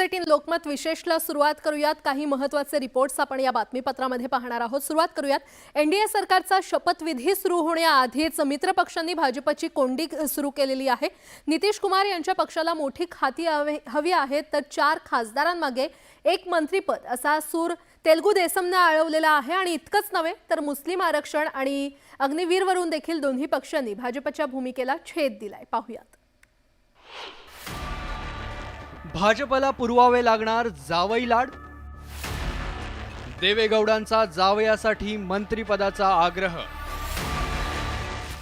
18 लोकमत विशेषला सुरुवात करूयात। काही महत्त्वाचे रिपोर्ट्स आपण या बातमीपत्रामध्ये पाहणार आहोत। सुरुवात करूयात। एनडीए सरकारचा शपथविधी सुरू होण्याआधीच मित्रपक्षांनी भाजपची कोंडी सुरू केलेली आहे। नितीश कुमार यांच्या पक्षाला मोठी खाती हवी आहेत, तर 4 खासदारांमागे 1 मंत्रीपद असा सूर तेलुगू देसमने आळवलेला आहे। आणि इतकंच नव्हे तर मुस्लिम आरक्षण आणि अग्निवीरवरून देखील दोन्ही पक्षांनी भाजपच्या भूमिकेला छेद दिलाय। पाहूयात। भाजपला पुरवावे लागणार जावई लाड। देवेगौडांचा जावयासाठी मंत्रिपदाचा आग्रह।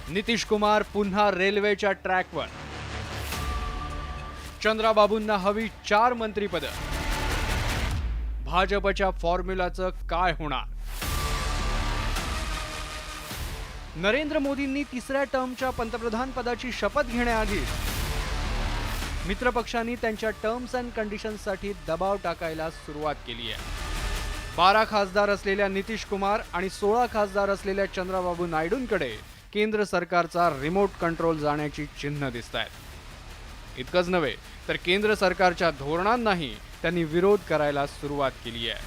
नितीश कुमार पुन्हा रेल्वेच्या ट्रॅकवर। चंद्राबाबूंना हवी 4 मंत्रिपद। भाजपच्या फॉर्म्युलाचं काय होणार? नरेंद्र मोदींनी 3ऱ्या टर्मच्या पंतप्रधान पदाची शपथ घेण्याआधी मित्रपक्षांनी त्यांच्या टर्म्स अँड कंडिशन्ससाठी दबाव टाकायला सुरुवात केली आहे। 12 खासदार असलेल्या नितीश कुमार आणि 16 खासदार असलेल्या चंद्राबाबू नायडूंकडे केंद्र सरकारचा रिमोट कंट्रोल जाण्याची चिन्ह दिसतायत। इतकंच नव्हे तर केंद्र सरकारच्या धोरणांनाही त्यांनी विरोध करायला सुरुवात केली आहे।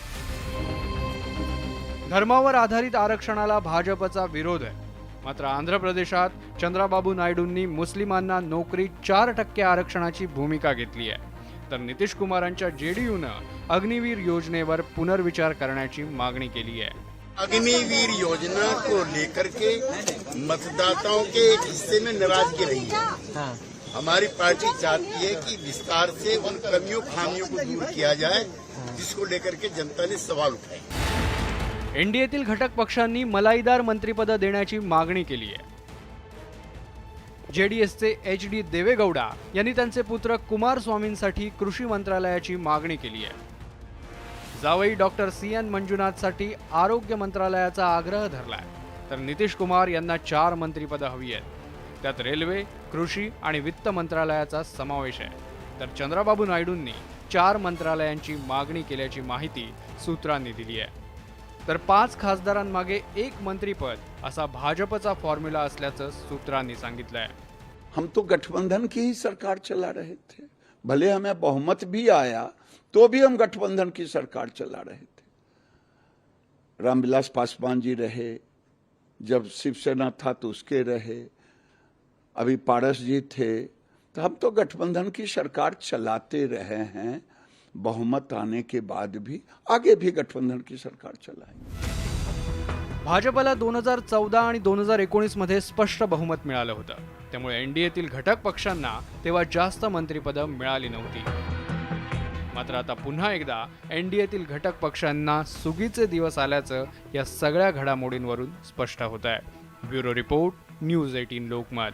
धर्मावर आधारित आरक्षणाला भाजपचा विरोध आहे, मात्र आंध्र प्रदेशात चंद्राबाबू नायडूंनी मुस्लिमांना नोकरीत 4% आरक्षणाची भूमिका घेतली आहे, तर नितीश कुमारांच्या जेडीयूनं अग्निवीर योजनेवर पुनर्विचार करण्याची मागणी केली आहे। अग्निवीर योजना को लेकर के मतदाताओं के एक हिस्से में नाराजगी रही है। हमारी पार्टी चाहती है कि विस्तार से उन कमियों खामियों को दूर किया जाए, जिसको लेकर के जनता ने सवाल उठाए। एनडीएतील घटक पक्षांनी मलाईदार मंत्रिपद देण्याची मागणी केली आहे। जेडीएसचे एच.डी. देवेगौडा यांनी त्यांचे पुत्र कुमारस्वामींसाठी कृषी मंत्रालयाची मागणी केली आहे। जावई डॉक्टर सी.एन. मंजुनाथसाठी आरोग्य मंत्रालयाचा आग्रह धरलाय, तर नितीश कुमार यांना 4 मंत्रिपद हवी आहेत। त्यात रेल्वे, कृषी आणि वित्त मंत्रालयाचा समावेश आहे, तर चंद्राबाबू नायडूंनी 4 मंत्रालयांची मागणी केल्याची माहिती सूत्रांनी दिली आहे। तर 5 खासदारांमागे 1 मंत्रिपद असा भाजपचा फॉर्म्युला असल्याचं सूत्रांनी सांगितलंय। हम तो गठबंधन की ही सरकार चला रहे थे, भले हमें बहुमत भी आया तो भी हम गठबंधन की सरकार चला रहे थे। रामविलास पासवान जी रहे, जब शिवसेना था तो उसके रहे, अभी पारस जी थे, तो हम तो गठबंधन की सरकार चलाते रहे हैं। बहुमत आने के बाद भी आगे भी गठबंधन की सरकार चलाएंगे। भाजपला 2014 आणि 2019 मध्ये स्पष्ट बहुमत मिळालं होतं, त्यामुळे एनडीएतील घटक पक्षांना तेव्हा जास्त मंत्रिपदं मिळाली नव्हती। मात्र आता पुन्हा एकदा एनडीएतील घटक पक्षांना सुगीचे दिवस आल्याचं या सगळ्या घडामोडींवरून स्पष्ट होत आहे। Bureau report, news 18 Lokmat.